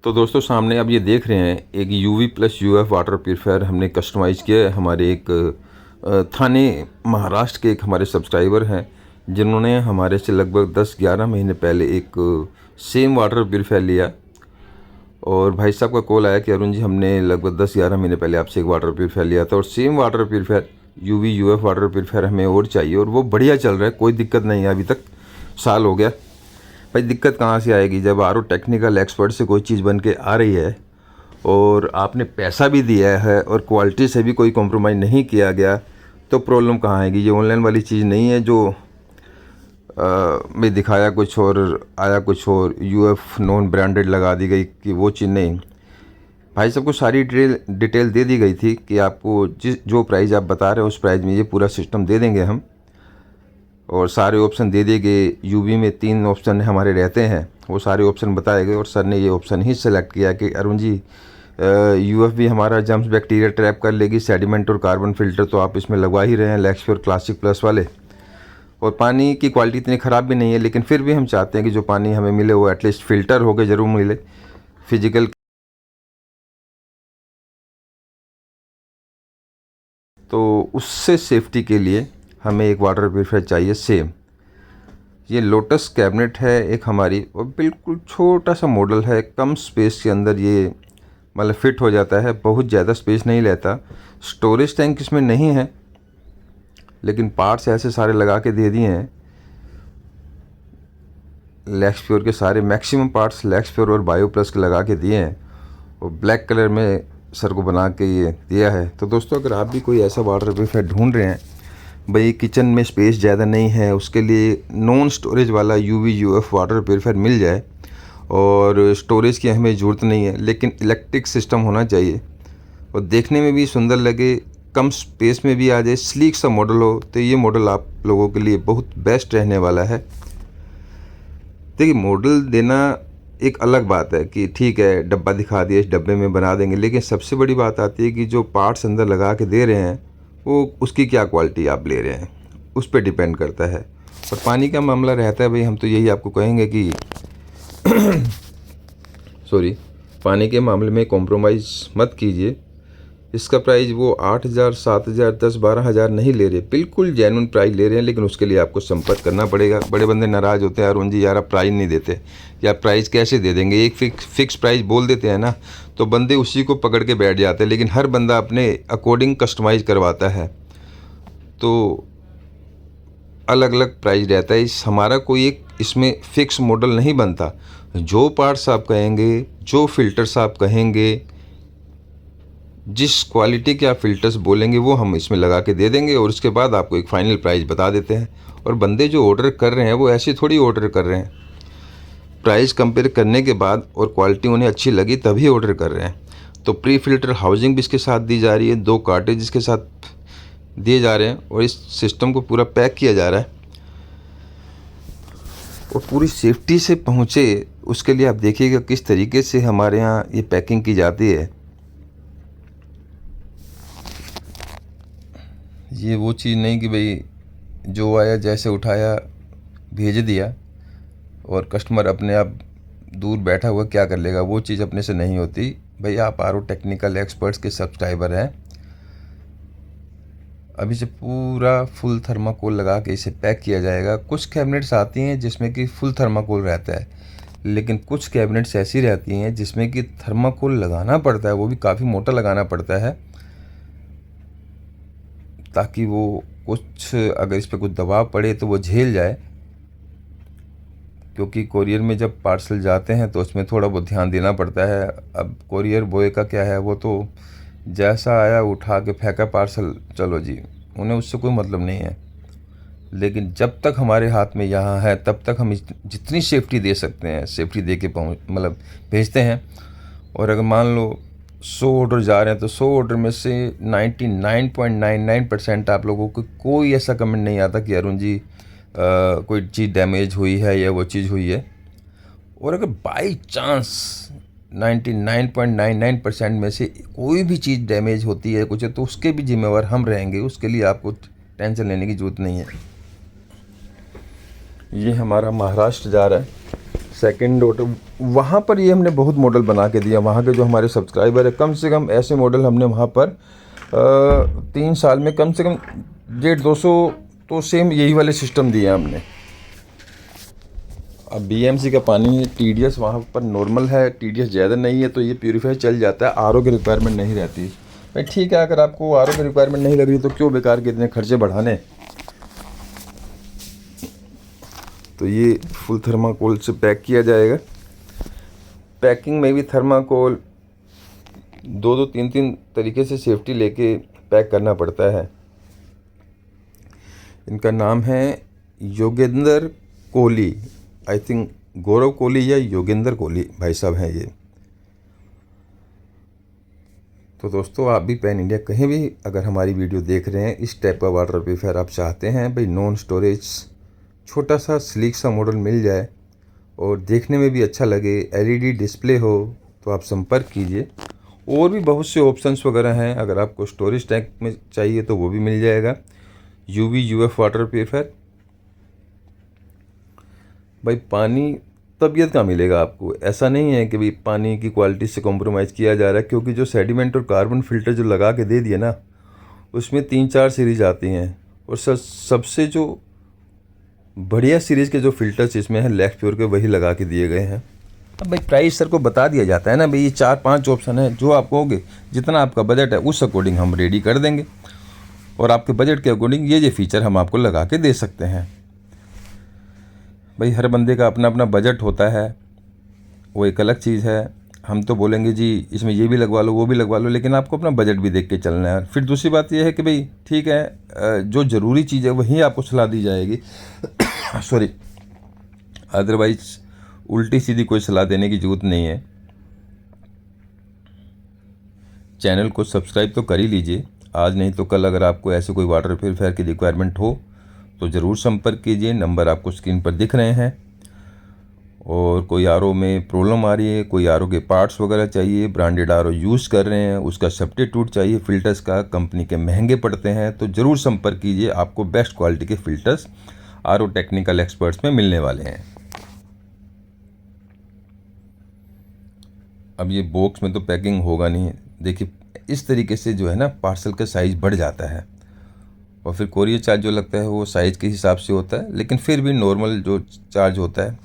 तो दोस्तों सामने आप ये देख रहे हैं एक UV plus UF water purifier हमने कस्टमाइज़ किया है। हमारे एक थाने महाराष्ट्र के एक हमारे सब्सक्राइबर हैं जिन्होंने हमारे से लगभग 10-11 महीने पहले एक सेम वाटर प्यूरीफायर लिया और भाई साहब का कॉल आया कि अरुण जी हमने लगभग 10-11 महीने पहले आपसे एक वाटर प्यूरीफायर लिया था और same water purifier UV UF water purifier हमें और चाहिए और वो बढ़िया चल रहा है, कोई दिक्कत नहीं है अभी तक, साल हो गया। भाई दिक्कत कहाँ से आएगी जब आरओ टेक्निकल एक्सपर्ट से कोई चीज़ बन के आ रही है और आपने पैसा भी दिया है और क्वालिटी से भी कोई कॉम्प्रोमाइज़ नहीं किया गया, तो प्रॉब्लम कहाँ आएगी। ये ऑनलाइन वाली चीज़ नहीं है जो मैं दिखाया कुछ और आया कुछ और, UF नॉन ब्रांडेड लगा दी गई कि वो चीज़ नहीं। भाई सबको सारी डिटेल दे दी गई थी कि आपको जो प्राइस आप बता रहे हो उस प्राइस में ये पूरा सिस्टम दे देंगे हम, और सारे ऑप्शन दे दिए गए। UV में 3 ऑप्शन हमारे रहते हैं, वो सारे ऑप्शन बताए गए और सर ने ये ऑप्शन ही सेलेक्ट किया कि अरुण जी UF भी हमारा जम्स बैक्टीरिया ट्रैप कर लेगी, सेडिमेंट और कार्बन फिल्टर तो आप इसमें लगवा ही रहे हैं लैक्सप्योर क्लासिक प्लस वाले, और पानी की क्वालिटी इतनी ख़राब भी नहीं है, लेकिन फिर भी हम चाहते हैं कि जो पानी हमें मिले वो एटलीस्ट फ़िल्टर होकर ज़रूर मिले। फिजिकल तो उससे सेफ्टी के लिए हमें एक वाटर प्यूरीफायर चाहिए सेम। ये लोटस कैबिनेट है एक हमारी, और बिल्कुल छोटा सा मॉडल है, कम स्पेस के अंदर ये मतलब फिट हो जाता है, बहुत ज़्यादा स्पेस नहीं लेता। स्टोरेज टैंक इसमें नहीं है, लेकिन पार्ट्स ऐसे सारे लगा के दे दिए हैं। लैक्सप्योर के सारे मैक्सिमम पार्ट्स लैक्सप्योर और बायो प्लस के लगा के दिए हैं और ब्लैक कलर में सर को बना के ये दिया है। तो दोस्तों अगर आप भी कोई ऐसा वाटर प्यूरीफायर ढूंढ रहे हैं, भाई किचन में स्पेस ज़्यादा नहीं है, उसके लिए नॉन स्टोरेज वाला UV UF वाटर प्यूरीफायर मिल जाए, और स्टोरेज की हमें ज़रूरत नहीं है, लेकिन इलेक्ट्रिक सिस्टम होना चाहिए और देखने में भी सुंदर लगे, कम स्पेस में भी आ जाए, स्लीक सा मॉडल हो, तो ये मॉडल आप लोगों के लिए बहुत बेस्ट रहने वाला है। देखिए मॉडल देना एक अलग बात है कि ठीक है डब्बा दिखा दिया, इस डब्बे में बना देंगे, लेकिन सबसे बड़ी बात आती है कि जो पार्ट्स अंदर लगा के दे रहे हैं वो उसकी क्या क्वालिटी आप ले रहे हैं, उस पर डिपेंड करता है। और पानी का मामला रहता है भाई, हम तो यही आपको कहेंगे कि सॉरी, पानी के मामले में कॉम्प्रोमाइज़ मत कीजिए। इसका प्राइस वो 8,000 7,000 10-12,000 नहीं ले रहे, बिल्कुल जेन्युइन प्राइस ले रहे हैं, लेकिन उसके लिए आपको संपर्क करना पड़ेगा। बड़े बंदे नाराज़ होते हैं, अरुण जी यार आप प्राइस नहीं देते, या प्राइस कैसे दे देंगे, एक फिक्स प्राइस बोल देते हैं ना, तो बंदे उसी को पकड़ के बैठ जाते हैं, लेकिन हर बंदा अपने अकॉर्डिंग कस्टमाइज़ करवाता है, तो अलग अलग प्राइस रहता है। हमारा कोई एक इसमें फ़िक्स मॉडल नहीं बनता, जो पार्ट्स आप कहेंगे, जो फ़िल्टर्स आप कहेंगे, जिस क्वालिटी के आप फ़िल्टर्स बोलेंगे वो हम इसमें लगा के दे देंगे, और उसके बाद आपको एक फ़ाइनल प्राइस बता देते हैं। और बंदे जो ऑर्डर कर रहे हैं वो ऐसे थोड़ी ऑर्डर कर रहे हैं, प्राइस कंपेयर करने के बाद और क्वालिटी उन्हें अच्छी लगी तभी ऑर्डर कर रहे हैं। तो प्री फ़िल्टर हाउसिंग भी इसके साथ दी जा रही है, 2 कार्टेज इसके साथ दिए जा रहे हैं, और इस सिस्टम को पूरा पैक किया जा रहा है और पूरी सेफ्टी से पहुँचे उसके लिए आप देखिएगा किस तरीके से हमारे यहाँ ये पैकिंग की जाती है। ये वो चीज़ नहीं कि भाई जो आया जैसे उठाया भेज दिया और कस्टमर अपने आप दूर बैठा हुआ क्या कर लेगा, वो चीज़ अपने से नहीं होती। भाई आप आरओ टेक्निकल एक्सपर्ट्स के सब्सक्राइबर हैं, अभी से पूरा फुल थर्माकोल लगा के इसे पैक किया जाएगा। कुछ कैबिनेट्स आती हैं जिसमें कि फुल थर्माकोल रहता है, लेकिन कुछ कैबिनेट्स ऐसी रहती हैं जिसमें कि थर्माकोल लगाना पड़ता है, वो भी काफ़ी मोटा लगाना पड़ता है, ताकि वो कुछ अगर इस पर कुछ दबाव पड़े तो वो झेल जाए, क्योंकि कोरियर में जब पार्सल जाते हैं तो उसमें थोड़ा बहुत ध्यान देना पड़ता है। अब कोरियर बॉय का क्या है, वो तो जैसा आया उठा के फेंका पार्सल, चलो जी, उन्हें उससे कोई मतलब नहीं है। लेकिन जब तक हमारे हाथ में यहाँ है तब तक हम जितनी सेफ्टी दे सकते हैं सेफ्टी दे के मतलब भेजते हैं। और अगर मान लो 100 ऑर्डर जा रहे हैं तो 100 ऑर्डर में से 99.99% आप लोगों को कोई ऐसा कमेंट नहीं आता कि अरुण जी कोई चीज़ डैमेज हुई है या वो चीज़ हुई है। और अगर बाई चांस 99.99% में से कोई भी चीज़ डैमेज होती है कुछ है, तो उसके भी जिम्मेवार हम रहेंगे, उसके लिए आपको टेंशन लेने की ज़रूरत नहीं है। ये हमारा महाराष्ट्र जा रहा है सेकंड ऑटो, वहाँ पर ये हमने बहुत मॉडल बना के दिया। वहाँ के जो हमारे सब्सक्राइबर है, कम से कम ऐसे मॉडल हमने वहाँ पर 3 साल में कम से कम 150-200 तो सेम यही वाले सिस्टम दिए हमने। अब बीएमसी का पानी टीडीएस वहाँ पर नॉर्मल है, टीडीएस ज़्यादा नहीं है, तो ये प्यूरीफाई चल जाता है, आरओ की रिक्वायरमेंट नहीं रहती। भाई ठीक है, अगर आपको आरओ की रिक्वायरमेंट नहीं लग रही तो क्यों बेकार के इतने खर्चे बढ़ाने। तो ये फुल थर्माकोल से पैक किया जाएगा। पैकिंग में भी थर्माकोल 2-3 तरीके से सेफ्टी लेके पैक करना पड़ता है। इनका नाम है योगेंद्र कोहली, आई थिंक गौरव कोहली या योगेंद्र कोहली भाई साहब हैं ये। तो दोस्तों, आप भी पैन इंडिया कहीं भी अगर हमारी वीडियो देख रहे हैं, इस टाइप का वाटर प्यूरीफायर आप चाहते हैं, भाई नॉन स्टोरेज छोटा सा स्लीक सा मॉडल मिल जाए और देखने में भी अच्छा लगे, एलईडी डिस्प्ले हो, तो आप संपर्क कीजिए। और भी बहुत से ऑप्शंस वगैरह हैं, अगर आपको स्टोरेज टैंक में चाहिए तो वो भी मिल जाएगा। यूएफ वाटर प्यूरीफायर, भाई पानी तबीयत का मिलेगा आपको। ऐसा नहीं है कि भाई पानी की क्वालिटी से कॉम्प्रोमाइज़ किया जा रहा है, क्योंकि जो सेडिमेंट और कार्बन फिल्टर जो लगा के दे दिए ना, उसमें 3-4 सीरीज आती हैं, और सबसे जो बढ़िया सीरीज़ के जो फिल्टर्स इसमें हैं लैक्स प्योर के, वही लगा के दिए गए हैं। अब भाई प्राइस सर को बता दिया जाता है ना, भाई ये 4-5 ऑप्शन है, जो आप कहोगे, जितना आपका बजट है उस अकॉर्डिंग हम रेडी कर देंगे, और आपके बजट के अकॉर्डिंग ये फीचर हम आपको लगा के दे सकते हैं। भाई हर बंदे का अपना अपना बजट होता है, वो एक अलग चीज़ है। हम तो बोलेंगे जी इसमें ये भी लगवा लो, वो भी लगवा लो, लेकिन आपको अपना बजट भी देख के चलना है। फिर दूसरी बात ये है कि भाई ठीक है, जो ज़रूरी चीज़ है वहीं आपको सलाह दी जाएगी सॉरी, अदरवाइज उल्टी सीधी कोई सलाह देने की ज़रूरत नहीं है। चैनल को सब्सक्राइब तो कर ही लीजिए, आज नहीं तो कल अगर आपको ऐसे कोई वाटर प्यूरीफायर की रिक्वायरमेंट हो तो ज़रूर संपर्क कीजिए। नंबर आपको स्क्रीन पर दिख रहे हैं। और कोई आरओ में प्रॉब्लम आ रही है, कोई आरओ के पार्ट्स वगैरह चाहिए, ब्रांडेड आरओ यूज़ कर रहे हैं, उसका सब्स्टिट्यूट चाहिए, फ़िल्टर्स का कंपनी के महंगे पड़ते हैं, तो ज़रूर संपर्क कीजिए। आपको बेस्ट क्वालिटी के फ़िल्टर्स आरओ टेक्निकल एक्सपर्ट्स में मिलने वाले हैं। अब ये बॉक्स में तो पैकिंग होगा नहीं, देखिए इस तरीके से जो है ना, पार्सल का साइज़ बढ़ जाता है, और फिर कोरियर चार्ज जो लगता है वो साइज़ के हिसाब से होता है, लेकिन फिर भी नॉर्मल जो चार्ज होता है